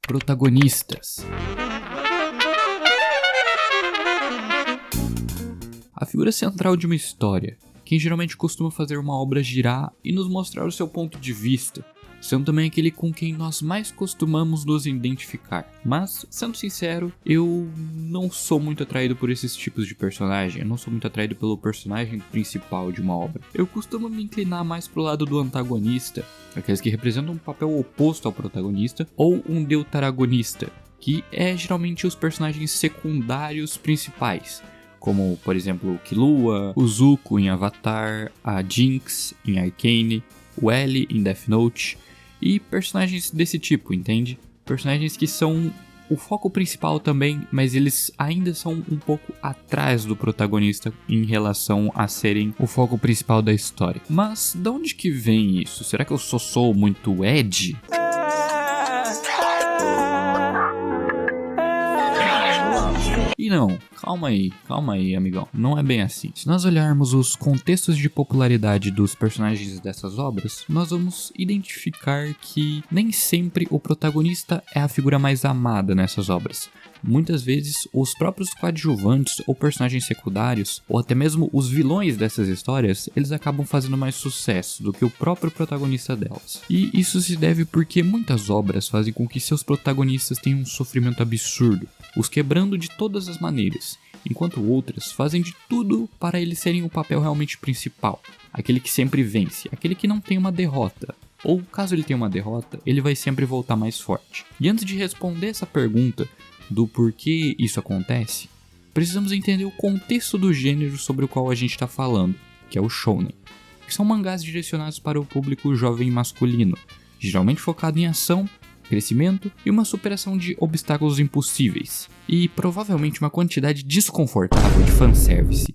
Protagonistas. A figura central de uma história, quem geralmente costuma fazer uma obra girar e nos mostrar o seu ponto de vista, sendo também aquele com quem nós mais costumamos nos identificar. Mas, sendo sincero, eu não sou muito atraído por esses tipos de personagem, eu não sou muito atraído pelo personagem principal de uma obra. Eu costumo me inclinar mais pro lado do antagonista, aqueles que representam um papel oposto ao protagonista, ou um deuteragonista, que é geralmente os personagens secundários principais, como, por exemplo, o Killua, o Zuko em Avatar, a Jinx em Arcane, o L em Death Note, e personagens desse tipo, entende? Personagens que são o foco principal também, mas eles ainda são um pouco atrás do protagonista em relação a serem o foco principal da história. Mas de onde que vem isso? Será que eu só sou muito edgy? E não, calma aí, amigão, não é bem assim. Se nós olharmos os contextos de popularidade dos personagens dessas obras, nós vamos identificar que nem sempre o protagonista é a figura mais amada nessas obras. Muitas vezes, os próprios coadjuvantes ou personagens secundários, ou até mesmo os vilões dessas histórias, eles acabam fazendo mais sucesso do que o próprio protagonista delas. E isso se deve porque muitas obras fazem com que seus protagonistas tenham um sofrimento absurdo, os quebrando de todas as maneiras, enquanto outras fazem de tudo para eles serem o papel realmente principal, aquele que sempre vence, aquele que não tem uma derrota. Ou caso ele tenha uma derrota, ele vai sempre voltar mais forte. E antes de responder essa pergunta do porquê isso acontece, precisamos entender o contexto do gênero sobre o qual a gente está falando, que é o shounen, que são mangás direcionados para o público jovem masculino, geralmente focado em ação, crescimento e uma superação de obstáculos impossíveis, e provavelmente uma quantidade desconfortável de fanservice.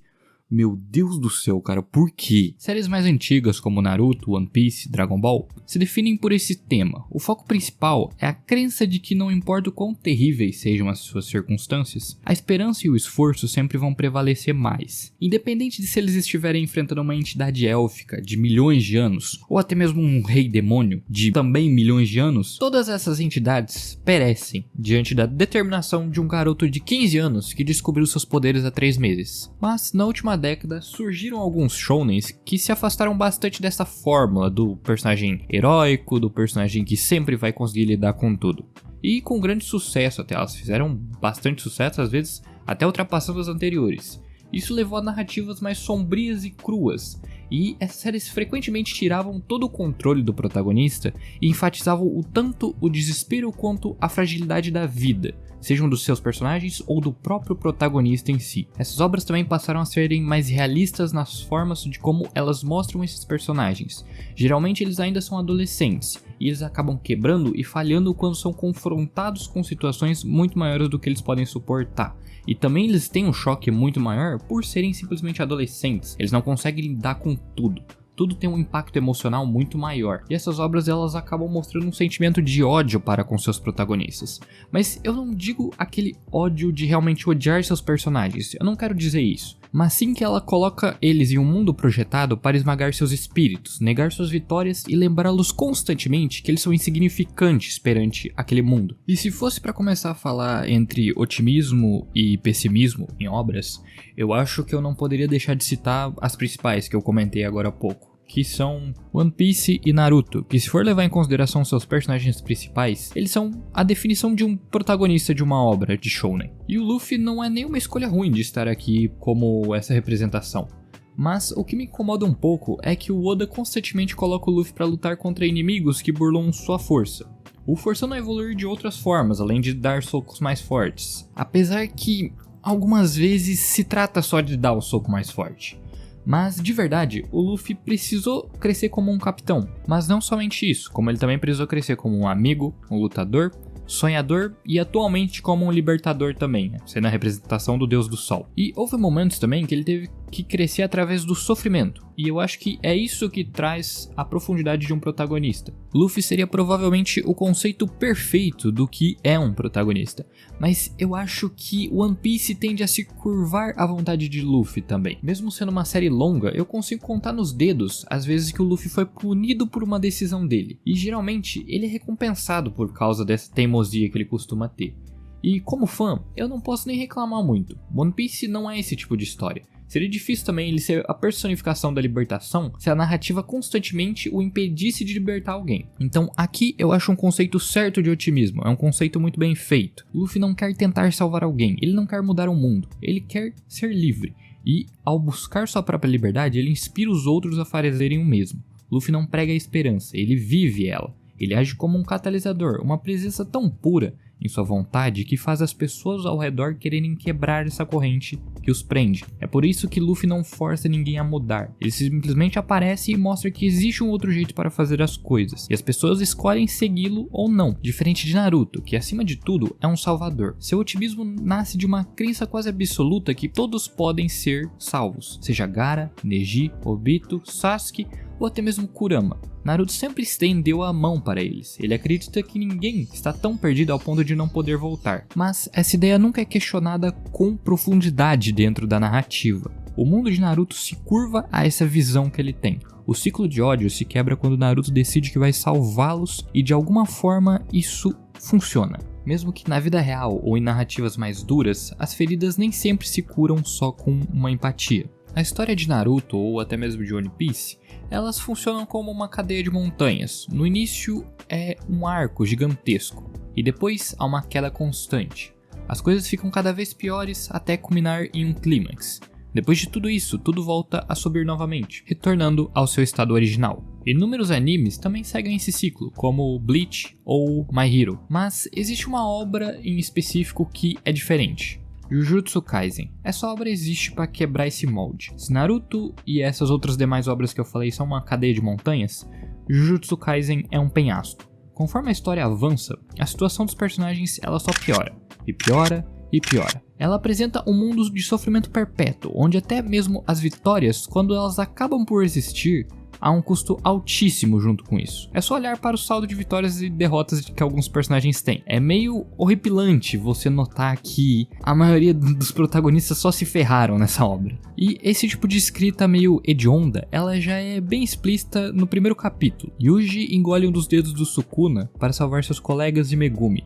Meu Deus do céu, cara, por quê? Séries mais antigas como Naruto, One Piece, Dragon Ball se definem por esse tema. O foco principal é a crença de que não importa o quão terríveis sejam as suas circunstâncias, a esperança e o esforço sempre vão prevalecer mais. Independente de se eles estiverem enfrentando uma entidade élfica de milhões de anos, ou até mesmo um rei demônio de também milhões de anos, todas essas entidades perecem diante da determinação de um garoto de 15 anos que descobriu seus poderes há 3 meses. Mas na última década surgiram alguns shounens que se afastaram bastante dessa fórmula do personagem heróico, do personagem que sempre vai conseguir lidar com tudo. E com grande sucesso até, elas fizeram bastante sucesso, às vezes até ultrapassando as anteriores. Isso levou a narrativas mais sombrias e cruas, e essas séries frequentemente tiravam todo o controle do protagonista e enfatizavam o tanto o desespero quanto a fragilidade da vida, sejam dos seus personagens ou do próprio protagonista em si. Essas obras também passaram a serem mais realistas nas formas de como elas mostram esses personagens. Geralmente eles ainda são adolescentes, e eles acabam quebrando e falhando quando são confrontados com situações muito maiores do que eles podem suportar. E também eles têm um choque muito maior por serem simplesmente adolescentes, eles não conseguem lidar com tudo. Tudo tem um impacto emocional muito maior, e essas obras elas acabam mostrando um sentimento de ódio para com seus protagonistas. Mas eu não digo aquele ódio de realmente odiar seus personagens, eu não quero dizer isso, mas sim que ela coloca eles em um mundo projetado para esmagar seus espíritos, negar suas vitórias e lembrá-los constantemente que eles são insignificantes perante aquele mundo. E se fosse para começar a falar entre otimismo e pessimismo em obras, eu acho que eu não poderia deixar de citar as principais que eu comentei agora há pouco, que são One Piece e Naruto, que se for levar em consideração seus personagens principais, eles são a definição de um protagonista de uma obra de shounen. E o Luffy não é nenhuma escolha ruim de estar aqui como essa representação. Mas o que me incomoda um pouco é que o Oda constantemente coloca o Luffy para lutar contra inimigos que burlam sua força, o forçando a evoluir de outras formas, além de dar socos mais fortes. Apesar que algumas vezes se trata só de dar o soco mais forte. Mas, de verdade, o Luffy precisou crescer como um capitão. Mas não somente isso, como ele também precisou crescer como um amigo, um lutador, sonhador e atualmente como um libertador também, sendo a representação do Deus do Sol. E houve momentos também que ele teve que crescer através do sofrimento. e eu acho que é isso que traz a profundidade de um protagonista. Luffy seria provavelmente o conceito perfeito do que é um protagonista, mas eu acho que One Piece tende a se curvar à vontade de Luffy também. Mesmo sendo uma série longa, eu consigo contar nos dedos as vezes que o Luffy foi punido por uma decisão dele, e geralmente ele é recompensado por causa dessa teimosia que ele costuma ter. E como fã, eu não posso nem reclamar muito. One Piece não é esse tipo de história. Seria difícil também ele ser a personificação da libertação se a narrativa constantemente o impedisse de libertar alguém. Então aqui eu acho um conceito certo de otimismo, é um conceito muito bem feito. Luffy não quer tentar salvar alguém, ele não quer mudar o mundo, ele quer ser livre. E ao buscar sua própria liberdade, ele inspira os outros a fazerem o mesmo. Luffy não prega a esperança, ele vive ela. Ele age como um catalisador, uma presença tão pura em sua vontade que faz as pessoas ao redor quererem quebrar essa corrente que os prende. É por isso que Luffy não força ninguém a mudar. Ele simplesmente aparece e mostra que existe um outro jeito para fazer as coisas. E as pessoas escolhem segui-lo ou não. Diferente de Naruto, que acima de tudo é um salvador. Seu otimismo nasce de uma crença quase absoluta que todos podem ser salvos. Seja Gaara, Neji, Obito, Sasuke ou até mesmo Kurama. Naruto sempre estendeu a mão para eles. Ele acredita que ninguém está tão perdido ao ponto de não poder voltar. Mas essa ideia nunca é questionada com profundidade dentro da narrativa. O mundo de Naruto se curva a essa visão que ele tem. O ciclo de ódio se quebra quando Naruto decide que vai salvá-los e de alguma forma isso funciona. Mesmo que na vida real ou em narrativas mais duras, as feridas nem sempre se curam só com uma empatia. A história de Naruto ou até mesmo de One Piece, elas funcionam como uma cadeia de montanhas. No início é um arco gigantesco e depois há uma queda constante. As coisas ficam cada vez piores até culminar em um clímax. Depois de tudo isso, tudo volta a subir novamente, retornando ao seu estado original. Inúmeros animes também seguem esse ciclo, como Bleach ou My Hero, mas existe uma obra em específico que é diferente. Jujutsu Kaisen. Essa obra existe para quebrar esse molde. Se Naruto e essas outras demais obras que eu falei são uma cadeia de montanhas, Jujutsu Kaisen é um penhasco. Conforme a história avança, a situação dos personagens ela só piora, e piora, e piora. Ela apresenta um mundo de sofrimento perpétuo, onde até mesmo as vitórias, quando elas acabam por existir, há um custo altíssimo junto com isso. É só olhar para o saldo de vitórias e derrotas que alguns personagens têm. É meio horripilante você notar que a maioria dos protagonistas só se ferraram nessa obra. E esse tipo de escrita meio hedionda, ela já é bem explícita no primeiro capítulo. Yuji engole um dos dedos do Sukuna para salvar seus colegas de Megumi.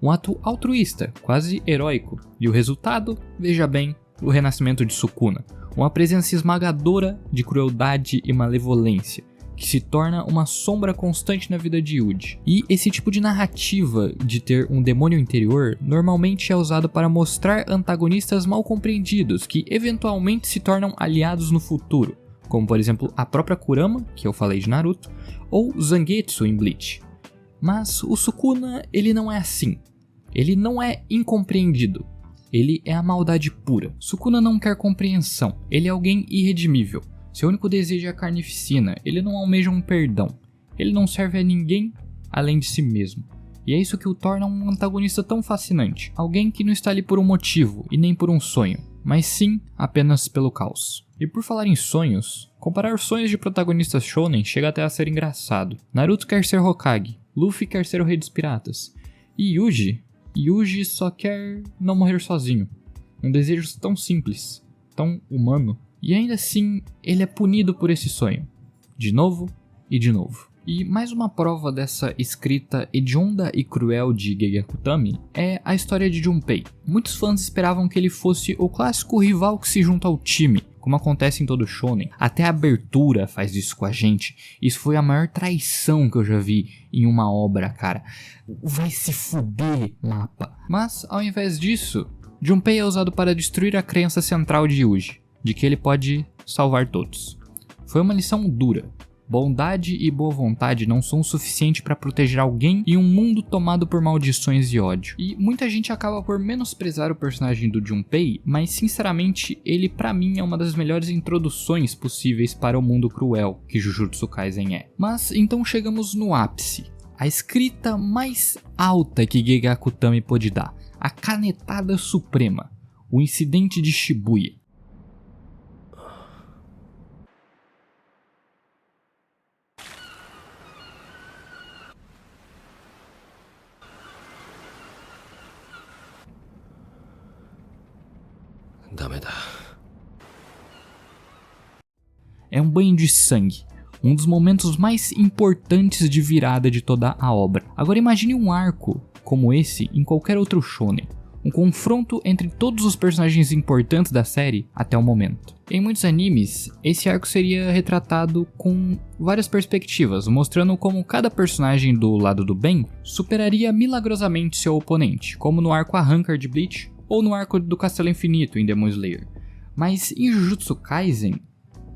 Um ato altruísta, quase heróico. E o resultado, veja bem, o renascimento de Sukuna. Uma presença esmagadora de crueldade e malevolência, que se torna uma sombra constante na vida de Yuji. E esse tipo de narrativa de ter um demônio interior normalmente é usado para mostrar antagonistas mal compreendidos que eventualmente se tornam aliados no futuro, como por exemplo a própria Kurama, que eu falei de Naruto, ou Zangetsu em Bleach. Mas o Sukuna, ele não é assim. Ele não é incompreendido. Ele é a maldade pura. Sukuna não quer compreensão. Ele é alguém irredimível. Seu único desejo é a carnificina. Ele não almeja um perdão. Ele não serve a ninguém além de si mesmo. E é isso que o torna um antagonista tão fascinante. Alguém que não está ali por um motivo e nem por um sonho, mas sim apenas pelo caos. E por falar em sonhos, comparar os sonhos de protagonistas shonen chega até a ser engraçado. Naruto quer ser Hokage. Luffy quer ser o rei dos piratas. E Yuji só quer não morrer sozinho. Um desejo tão simples, tão humano. E ainda assim, ele é punido por esse sonho. De novo e de novo. E mais uma prova dessa escrita hedionda e cruel de Gege Akutami é a história de Junpei. Muitos fãs esperavam que ele fosse o clássico rival que se junta ao time, como acontece em todo shonen. Até a abertura faz isso com a gente. Isso foi a maior traição que eu já vi em uma obra, cara. Vai se fuder, Mapa. Mas, ao invés disso, Junpei é usado para destruir a crença central de Yuji, de que ele pode salvar todos. Foi uma lição dura. Bondade e boa vontade não são o suficiente para proteger alguém em um mundo tomado por maldições e ódio. E muita gente acaba por menosprezar o personagem do Junpei, mas sinceramente ele pra mim é uma das melhores introduções possíveis para o mundo cruel que Jujutsu Kaisen é. Mas então chegamos no ápice. A escrita mais alta que Gege Akutami pôde dar. A canetada suprema. O incidente de Shibuya. ダメだ。É um banho de sangue, um dos momentos mais importantes de virada de toda a obra. Agora imagine um arco como esse em qualquer outro shonen, um confronto entre todos os personagens importantes da série até o momento. Em muitos animes, esse arco seria retratado com várias perspectivas, mostrando como cada personagem do lado do bem superaria milagrosamente seu oponente, como no arco Arrancar de Bleach ou no arco do Castelo Infinito em Demon Slayer. Mas em Jujutsu Kaisen,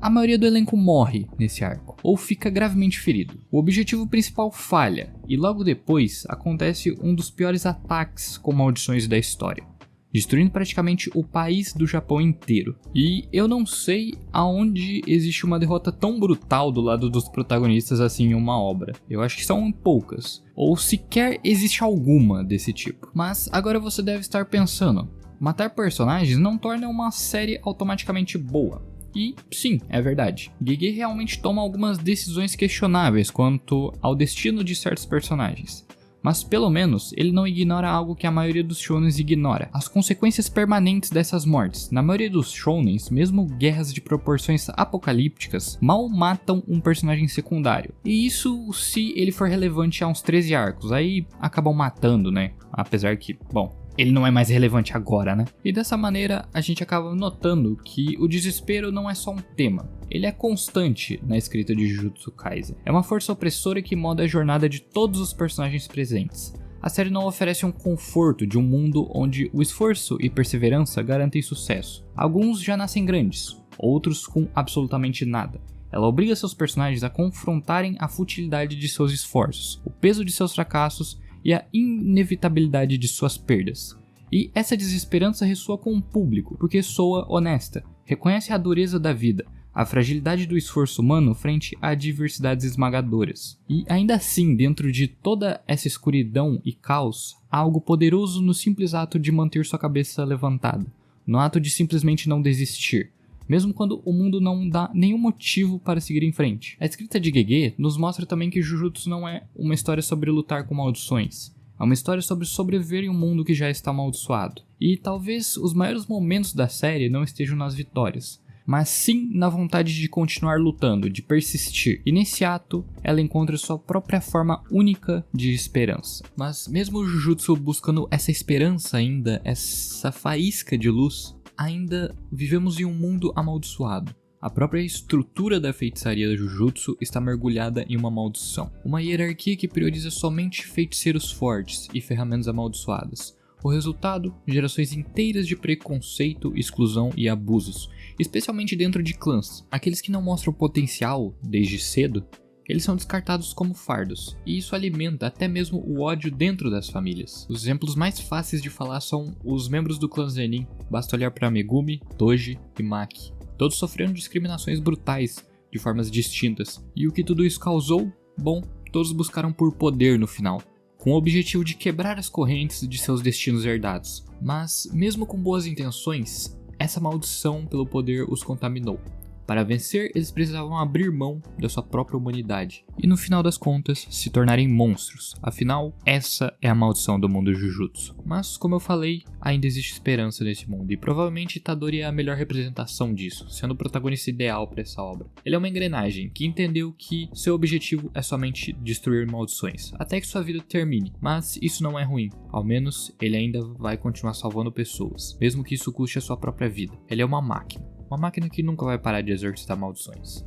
a maioria do elenco morre nesse arco, ou fica gravemente ferido. O objetivo principal falha, e logo depois acontece um dos piores ataques com maldições da história, destruindo praticamente o país do Japão inteiro. E eu não sei aonde existe uma derrota tão brutal do lado dos protagonistas assim em uma obra. Eu acho que são poucas, ou sequer existe alguma desse tipo. Mas agora você deve estar pensando, matar personagens não torna uma série automaticamente boa. E sim, é verdade. Gege realmente toma algumas decisões questionáveis quanto ao destino de certos personagens. Mas pelo menos ele não ignora algo que a maioria dos shonens ignora: as consequências permanentes dessas mortes. Na maioria dos shonens, mesmo guerras de proporções apocalípticas mal matam um personagem secundário. E isso se ele for relevante a uns 13 arcos, aí acabam matando, né? Apesar que, bom, ele não é mais relevante agora, né? E dessa maneira a gente acaba notando que o desespero não é só um tema, ele é constante na escrita de Jujutsu Kaisen. É uma força opressora que molda a jornada de todos os personagens presentes. A série não oferece um conforto de um mundo onde o esforço e perseverança garantem sucesso. Alguns já nascem grandes, outros com absolutamente nada. Ela obriga seus personagens a confrontarem a futilidade de seus esforços, o peso de seus fracassos e a inevitabilidade de suas perdas. E essa desesperança ressoa com o público, porque soa honesta, reconhece a dureza da vida, a fragilidade do esforço humano frente a adversidades esmagadoras. E ainda assim, dentro de toda essa escuridão e caos, há algo poderoso no simples ato de manter sua cabeça levantada, no ato de simplesmente não desistir, mesmo quando o mundo não dá nenhum motivo para seguir em frente. A escrita de Gege nos mostra também que Jujutsu não é uma história sobre lutar com maldições, é uma história sobre sobreviver em um mundo que já está amaldiçoado. E talvez os maiores momentos da série não estejam nas vitórias, mas sim na vontade de continuar lutando, de persistir. E nesse ato, ela encontra sua própria forma única de esperança. Mas mesmo o Jujutsu buscando essa esperança ainda, essa faísca de luz, ainda vivemos em um mundo amaldiçoado. A própria estrutura da feitiçaria da Jujutsu está mergulhada em uma maldição. Uma hierarquia que prioriza somente feiticeiros fortes e ferramentas amaldiçoadas. O resultado? Gerações inteiras de preconceito, exclusão e abusos, especialmente dentro de clãs. Aqueles que não mostram potencial desde cedo, eles são descartados como fardos, e isso alimenta até mesmo o ódio dentro das famílias. Os exemplos mais fáceis de falar são os membros do clã Zenin, basta olhar para Megumi, Toji e Maki. Todos sofreram discriminações brutais, de formas distintas, e o que tudo isso causou? Bom, todos buscaram por poder no final, com o objetivo de quebrar as correntes de seus destinos herdados. Mas, mesmo com boas intenções, essa maldição pelo poder os contaminou. Para vencer, eles precisavam abrir mão da sua própria humanidade e, no final das contas, se tornarem monstros. Afinal, essa é a maldição do mundo Jujutsu. Mas, como eu falei, ainda existe esperança nesse mundo, e provavelmente Itadori é a melhor representação disso, sendo o protagonista ideal para essa obra. Ele é uma engrenagem que entendeu que seu objetivo é somente destruir maldições, até que sua vida termine. Mas isso não é ruim, ao menos ele ainda vai continuar salvando pessoas, mesmo que isso custe a sua própria vida. Ele é uma máquina. Uma máquina que nunca vai parar de exercitar maldições.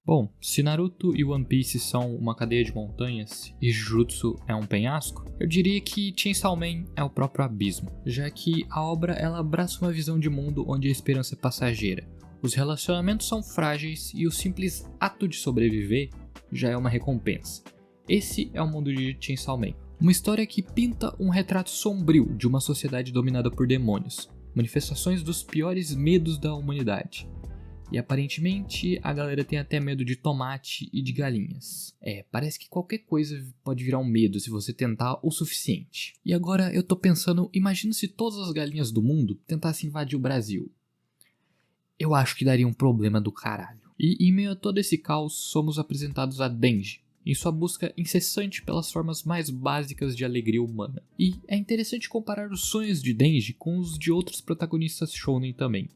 Bom, se Naruto e One Piece são uma cadeia de montanhas e Jujutsu é um penhasco, eu diria que Chainsaw Man é o próprio abismo, já que a obra ela abraça uma visão de mundo onde a esperança é passageira, os relacionamentos são frágeis e o simples ato de sobreviver já é uma recompensa. Esse é o mundo de Chainsaw Man, uma história que pinta um retrato sombrio de uma sociedade dominada por demônios, manifestações dos piores medos da humanidade. E aparentemente a galera tem até medo de tomate e de galinhas. Parece que qualquer coisa pode virar um medo se você tentar o suficiente. E agora eu tô pensando, imagina se todas as galinhas do mundo tentassem invadir o Brasil. Eu acho que daria um problema do caralho. E em meio a todo esse caos, somos apresentados a Denji, em sua busca incessante pelas formas mais básicas de alegria humana. E é interessante comparar os sonhos de Denji com os de outros protagonistas shounen também.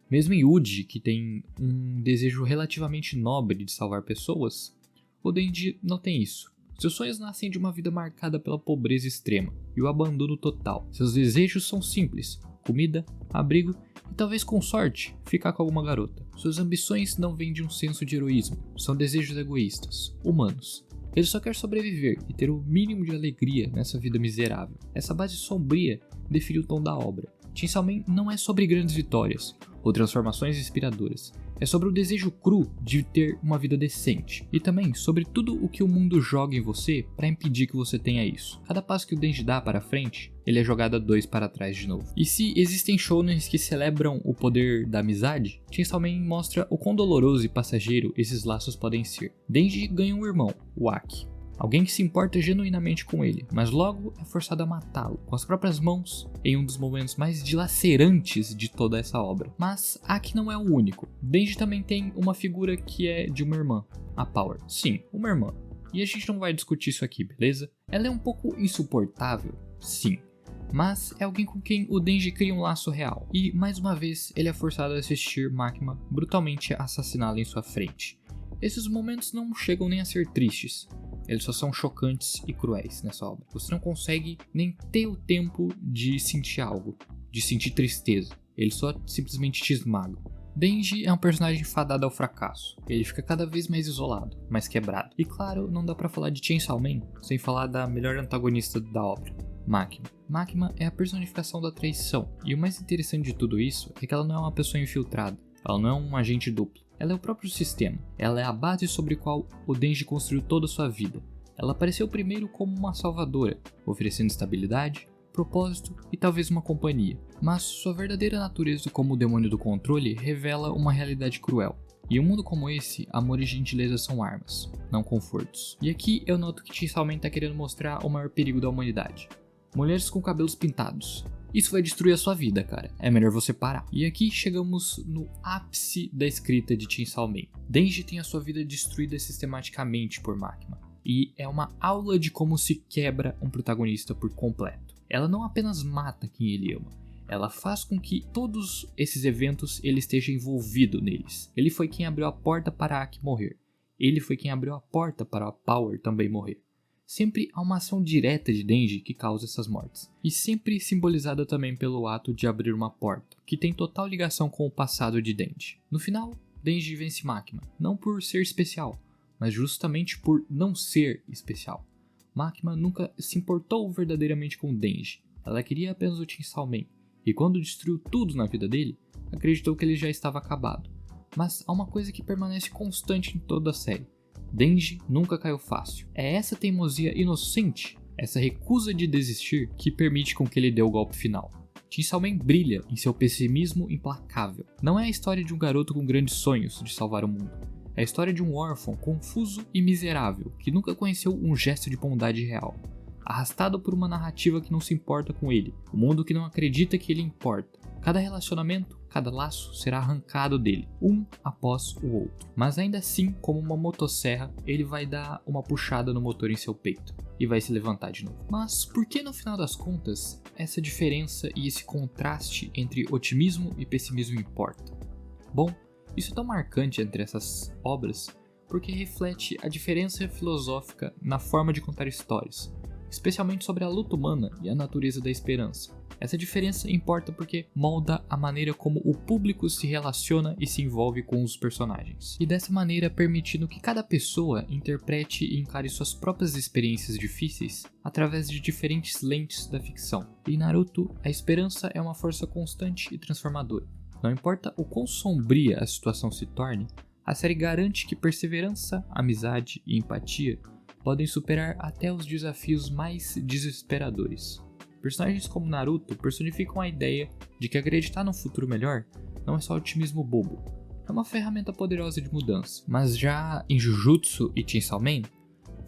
Mesmo em Uji, que tem um desejo relativamente nobre de salvar pessoas, o Denji não tem isso. Seus sonhos nascem de uma vida marcada pela pobreza extrema e o abandono total. Seus desejos são simples: comida, abrigo e talvez com sorte, ficar com alguma garota. Suas ambições não vêm de um senso de heroísmo, são desejos egoístas, humanos. Ele só quer sobreviver e ter o mínimo de alegria nessa vida miserável. Essa base sombria define o tom da obra. Chainsaw Man não é sobre grandes vitórias ou transformações inspiradoras. É sobre o desejo cru de ter uma vida decente. E também sobre tudo o que o mundo joga em você para impedir que você tenha isso. Cada passo que o Denji dá para frente, ele é jogado 2 para trás de novo. E se existem shounens que celebram o poder da amizade, Chainsaw Man mostra o quão doloroso e passageiro esses laços podem ser. Denji ganha um irmão, o Aki. Alguém que se importa genuinamente com ele, mas logo é forçado a matá-lo, com as próprias mãos, em um dos momentos mais dilacerantes de toda essa obra. Mas Aki não é o único. Denji também tem uma figura que é de uma irmã, a Power. Sim, uma irmã. E a gente não vai discutir isso aqui, beleza? Ela é um pouco insuportável, sim. Mas é alguém com quem o Denji cria um laço real. E, mais uma vez, ele é forçado a assistir Makima brutalmente assassiná-la em sua frente. Esses momentos não chegam nem a ser tristes. Eles só são chocantes e cruéis nessa obra. Você não consegue nem ter o tempo de sentir algo, de sentir tristeza. Ele só simplesmente te esmaga. Denji é um personagem fadado ao fracasso. Ele fica cada vez mais isolado, mais quebrado. E claro, não dá pra falar de Chainsaw Man sem falar da melhor antagonista da obra, Makima. Makima é a personificação da traição. E o mais interessante de tudo isso é que ela não é uma pessoa infiltrada. Ela não é um agente duplo. Ela é o próprio sistema. Ela é a base sobre a qual o Denji construiu toda a sua vida. Ela apareceu primeiro como uma salvadora, oferecendo estabilidade, propósito e talvez uma companhia. Mas sua verdadeira natureza como o demônio do controle revela uma realidade cruel. E em um mundo como esse, amor e gentileza são armas, não confortos. E aqui eu noto que Chainsaw Man tá querendo mostrar o maior perigo da humanidade. Mulheres com cabelos pintados. Isso vai destruir a sua vida, cara. É melhor você parar. E aqui chegamos no ápice da escrita de Chainsaw Man. Denji tem a sua vida destruída sistematicamente por Makima. E é uma aula de como se quebra um protagonista por completo. Ela não apenas mata quem ele ama. Ela faz com que todos esses eventos ele esteja envolvido neles. Ele foi quem abriu a porta para Aki morrer. Ele foi quem abriu a porta para a Power também morrer. Sempre há uma ação direta de Denji que causa essas mortes, e sempre simbolizada também pelo ato de abrir uma porta, que tem total ligação com o passado de Denji. No final, Denji vence Makima, não por ser especial, mas justamente por não ser especial. Makima nunca se importou verdadeiramente com Denji, ela queria apenas o Chainsaw Man, e quando destruiu tudo na vida dele, acreditou que ele já estava acabado. Mas há uma coisa que permanece constante em toda a série. Denji nunca caiu fácil. É essa teimosia inocente, essa recusa de desistir, que permite com que ele dê o golpe final. Chainsaw Man brilha em seu pessimismo implacável. Não é a história de um garoto com grandes sonhos de salvar o mundo. É a história de um órfão confuso e miserável, que nunca conheceu um gesto de bondade real. Arrastado por uma narrativa que não se importa com ele, um mundo que não acredita que ele importa. Cada relacionamento, cada laço será arrancado dele, um após o outro. Mas ainda assim, como uma motosserra, ele vai dar uma puxada no motor em seu peito e vai se levantar de novo. Mas por que no final das contas, essa diferença e esse contraste entre otimismo e pessimismo importa? Bom, isso é tão marcante entre essas obras porque reflete a diferença filosófica na forma de contar histórias, especialmente sobre a luta humana e a natureza da esperança. Essa diferença importa porque molda a maneira como o público se relaciona e se envolve com os personagens. E dessa maneira permitindo que cada pessoa interprete e encare suas próprias experiências difíceis através de diferentes lentes da ficção. Em Naruto, a esperança é uma força constante e transformadora. Não importa o quão sombria a situação se torne, a série garante que perseverança, amizade e empatia podem superar até os desafios mais desesperadores. Personagens como Naruto personificam a ideia de que acreditar num futuro melhor não é só otimismo bobo, é uma ferramenta poderosa de mudança. Mas já em Jujutsu e Chainsaw Man,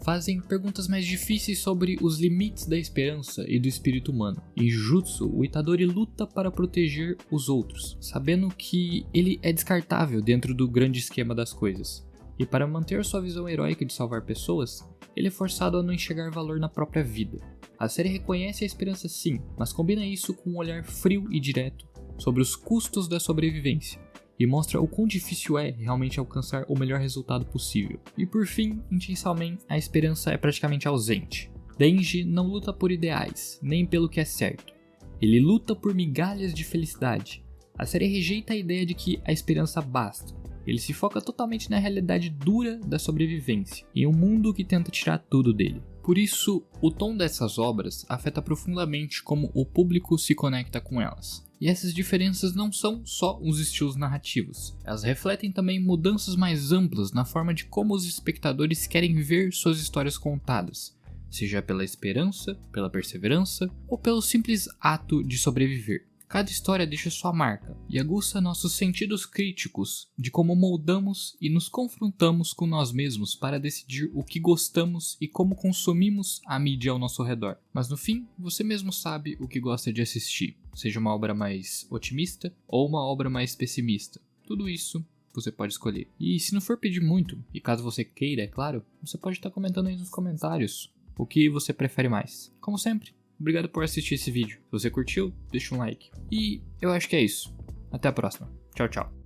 fazem perguntas mais difíceis sobre os limites da esperança e do espírito humano. Em Jujutsu, o Itadori luta para proteger os outros, sabendo que ele é descartável dentro do grande esquema das coisas. E para manter sua visão heróica de salvar pessoas, ele é forçado a não enxergar valor na própria vida. A série reconhece a esperança sim, mas combina isso com um olhar frio e direto sobre os custos da sobrevivência, e mostra o quão difícil é realmente alcançar o melhor resultado possível. E por fim, em Chainsaw Man, a esperança é praticamente ausente. Denji não luta por ideais, nem pelo que é certo. Ele luta por migalhas de felicidade. A série rejeita a ideia de que a esperança basta. Ele se foca totalmente na realidade dura da sobrevivência, em um mundo que tenta tirar tudo dele. Por isso, o tom dessas obras afeta profundamente como o público se conecta com elas. E essas diferenças não são só os estilos narrativos, elas refletem também mudanças mais amplas na forma de como os espectadores querem ver suas histórias contadas, seja pela esperança, pela perseverança ou pelo simples ato de sobreviver. Cada história deixa sua marca e aguça nossos sentidos críticos de como moldamos e nos confrontamos com nós mesmos para decidir o que gostamos e como consumimos a mídia ao nosso redor. Mas no fim, você mesmo sabe o que gosta de assistir, seja uma obra mais otimista ou uma obra mais pessimista. Tudo isso você pode escolher. E se não for pedir muito, e caso você queira, é claro, você pode estar comentando aí nos comentários o que você prefere mais. Como sempre, obrigado por assistir esse vídeo. Se você curtiu, deixa um like. E eu acho que é isso. Até a próxima. Tchau, tchau.